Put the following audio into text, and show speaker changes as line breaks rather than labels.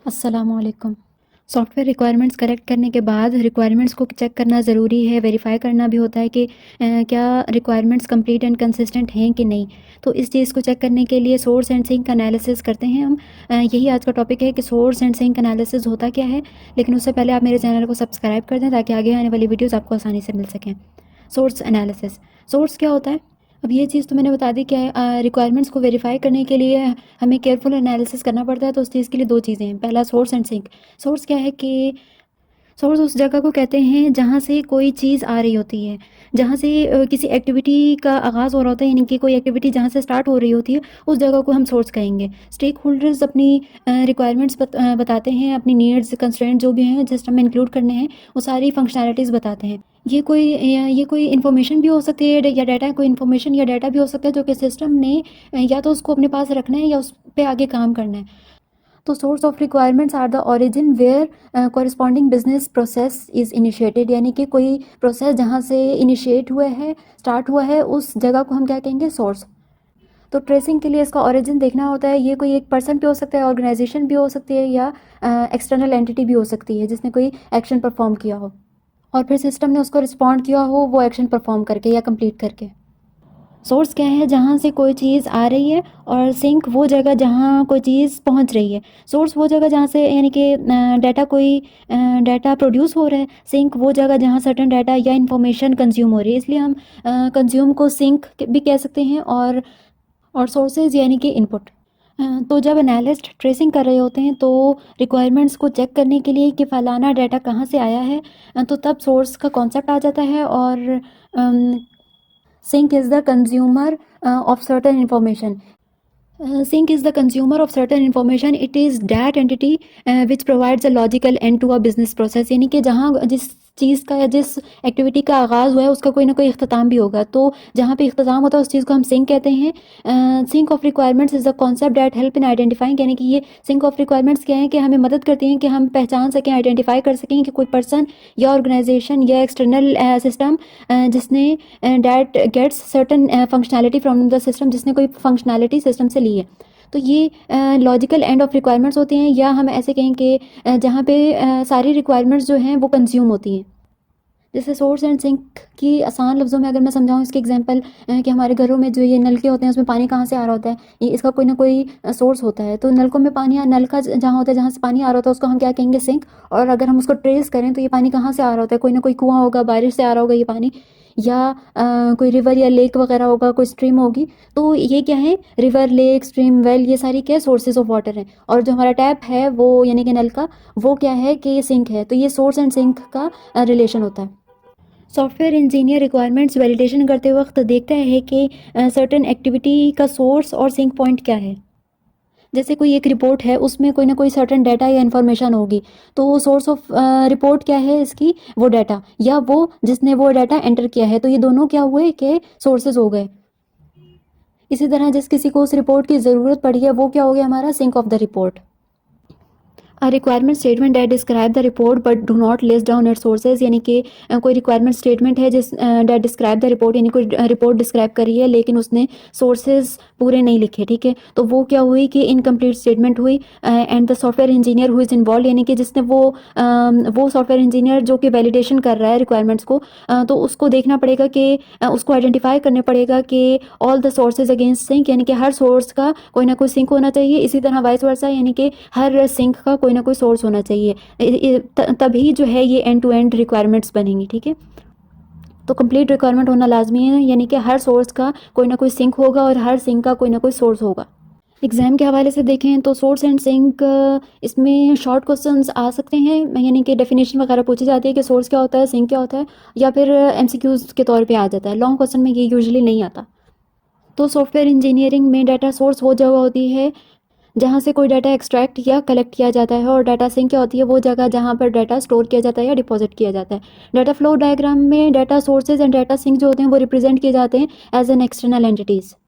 अस्सलामुअलैकुम। Software requirements collect करने के बाद रिक्वायरमेंट्स को चेक करना ज़रूरी है, वेरीफ़ाई करना भी होता है कि क्या रिक्वायरमेंट्स कंप्लीट एंड कंसिस्टेंट हैं कि नहीं। तो इस चीज़ को चेक करने के लिए सोर्स एंड सिंक एनालिसिस करते हैं हम। यही आज का टॉपिक है कि सोर्स एंड सिंक एनालिसिस होता क्या है। लेकिन उससे पहले आप मेरे चैनल को सब्सक्राइब कर दें ताकि आगे आने वाली वीडियोज़ आपको आसानी से मिल सकें। सोर्स एनालिसिस, सोर्स क्या होता है? अब ये चीज़ तो मैंने बता दी कि रिक्वायरमेंट्स को वेरीफाई करने के लिए हमें केयरफुल एनालिसिस करना पड़ता है। तो उस चीज़ के लिए दो चीज़ें हैं। पहला सोर्स एंड सिंक। सोर्स क्या है कि सोर्स उस जगह को कहते हैं जहाँ से कोई चीज़ आ रही होती है, जहाँ से किसी एक्टिविटी का आगाज़ हो रहा होता है, यानी कि कोई एक्टिविटी जहाँ से स्टार्ट हो रही होती है, उस जगह को हम सोर्स कहेंगे। स्टेक होल्डर्स अपनी रिक्वायरमेंट्स बताते हैं, अपनी नीड्स, कंस्ट्रेंट जो भी हैं सिस्टम में इंक्लूड करने हैं, वो सारी फंक्शनैलिटीज़ बताते हैं। ये कोई इन्फॉर्मेशन भी हो सकती है या डाटा, कोई इन्फॉर्मेशन या डाटा भी हो सकता है जो कि सिस्टम ने या तो उसको अपने पास रखना है या उस पे आगे काम करना है। तो source of requirements are the origin where corresponding business process is initiated, यानी कि कोई प्रोसेस जहाँ से इनिशिएट हुआ है, स्टार्ट हुआ है, उस जगह को हम क्या कहेंगे? सोर्स। तो ट्रेसिंग के लिए इसका ओरिजिन देखना होता है। ये कोई एक पर्सन भी हो सकता है, ऑर्गेनाइजेशन भी हो सकती है, या एक्सटर्नल एंटिटी भी हो सकती है जिसने कोई एक्शन परफॉर्म किया हो और फिर सिस्टम ने उसको रिस्पॉन्ड किया हो वो एक्शन परफॉर्म करके या कंप्लीट करके। सोर्स क्या है? जहाँ से कोई चीज़ आ रही है, और सिंक वो जगह जहाँ कोई चीज़ पहुँच रही है। सोर्स वो जगह जहाँ से, यानी कि डाटा प्रोड्यूस हो रहा है। सिंक वो जगह जहाँ सर्टेन डाटा या इन्फॉर्मेशन कंज्यूम हो रही है। इसलिए हम कंज्यूम को सिंक भी कह सकते हैं, और सोर्सेज यानी कि इनपुट। तो जब एनालिस्ट ट्रेसिंग कर रहे होते हैं तो रिक्वायरमेंट्स को चेक करने के लिए कि फ़लाना डाटा कहाँ से आया है, तो तब सोर्स का कॉन्सेप्ट आ जाता है। और sink is the consumer of certain information. Sync is the consumer of certain information. It is that entity which provides a logical end to a business process. यानी कि जहाँ जिस चीज़ का या जिस एक्टिविटी का आगाज़ हुआ है उसका कोई ना कोई इख्तिताम भी होगा। तो जहाँ पे इख्तिताम होता है उस चीज़ को हम सिंक कहते हैं। Sink of requirements is the concept that help in identifying, यानी कि ये सिंक ऑफ रिक्वायरमेंट्स क्या है कि हमें मदद करती हैं कि हम पहचान सकें, आइडेंटिफाई कर सकें कि कोई पर्सन या ऑर्गेनाइजेशन या एक्सटर्नल सिस्टम जिसने that gets certain functionality from the system, जिसने कोई फंक्शनैलिटी सिस्टम से ली है। तो ये लॉजिकल एंड ऑफ रिक्वायरमेंट्स होती हैं, या हम ऐसे कहें कि जहाँ पे सारी रिक्वायरमेंट्स जो हैं वो कंज्यूम होती हैं। जैसे सोर्स एंड सिंक की आसान लफ्ज़ों में अगर मैं समझाऊँ इसकी एग्जांपल, कि हमारे घरों में जो ये नलके होते हैं उसमें पानी कहाँ से आ रहा होता है, ये इसका कोई ना कोई सोर्स होता है। तो नलकों में पानी, या नल का जहाँ होता है, जहाँ से पानी आ रहा होता है, उसको हम क्या कहेंगे? सिंक। और अगर हम उसको ट्रेस करें तो ये पानी कहाँ से आ रहा होता है? कोई ना कोई कुआँ होगा, बारिश से आ रहा होगा ये पानी, या कोई रिवर या लेक वगैरह होगा, कोई स्ट्रीम होगी। तो ये क्या है? रिवर, लेक, स्ट्रीम, वेल, ये सारी क्या है? सोर्सेज ऑफ वाटर हैं। और जो हमारा टैप है वो, यानी कि नल का, वो क्या है? कि सिंक है। तो ये सोर्स एंड सिंक का रिलेशन होता है। सॉफ्टवेयर इंजीनियर रिक्वायरमेंट्स वैलिडेशन करते वक्त देखता है कि सर्टेन एक्टिविटी का सोर्स और सिंक पॉइंट क्या है। जैसे कोई एक रिपोर्ट है, उसमें कोई ना कोई सर्टेन डाटा या इन्फॉर्मेशन होगी, तो सोर्स ऑफ रिपोर्ट क्या है इसकी? वो डाटा, या वो जिसने वो डाटा एंटर किया है। तो ये दोनों क्या हुए? कि सोर्सेज हो गए। इसी तरह जिस किसी को उस रिपोर्ट की ज़रूरत पड़ी है वो क्या हो गया? हमारा sink of the report. A requirement statement that describe the report but do not list down its sources, यानी कि कोई रिक्वायरमेंट स्टेटमेंट है जिस दैट डिस्क्राइब द रिपोर्ट, यानी कोई रिपोर्ट डिस्क्राइब करी है लेकिन उसने सोर्सेज पूरे नहीं लिखे। ठीक है, तो वो क्या हुई? कि इनकम्प्लीट स्टेटमेंट हुई। And the software engineer who is involve, यानी कि जिसने वो सॉफ्टवेयर इंजीनियर जो कि वैलिडेशन कर रहा है रिक्वायरमेंट्स को, तो उसको देखना पड़ेगा कि उसको आइडेंटिफाई करने पड़ेगा कि all the sources against sink, यानी कि हर सोर्स का कोई ना कोई सिंक होना चाहिए। इसी तरह वाइस वर्सा, यानी कि हर सिंक का कोई ना कोई सोर्स होना चाहिए। तभी जो है ये एंड टू एंड रिक्वायरमेंट्स बनेंगी। ठीक है, तो कंप्लीट रिक्वायरमेंट होना लाजमी है, यानी कि हर सोर्स का कोई ना कोई सिंक होगा और हर सिंक का कोई ना कोई सोर्स होगा। एग्ज़ाम के हवाले से देखें तो सोर्स एंड सिंक, इसमें शॉर्ट क्वेश्चंस आ सकते हैं, यानी कि डेफिनेशन वगैरह पूछी जाती है कि सोर्स क्या होता है, सिंक क्या होता है, या फिर एमसीक्यूज़ के तौर पे आ जाता है। लॉन्ग क्वेश्चन में ये यूजुअली नहीं आता। तो सॉफ्टवेयर इंजीनियरिंग में डाटा सोर्स वो जगह होती है जहाँ से कोई डाटा एक्सट्रैक्ट या कलेक्ट किया जाता है, और डाटा सिंक क्या होती है? वो जगह जहाँ पर डाटा स्टोर किया जाता है या डिपॉजिट किया जाता है। डाटा फ्लो डायग्राम में data sources and data sink जो होते हैं वो रिप्रेजेंट किए जाते हैं एज एन एक्सटर्नल एंटिटीज़।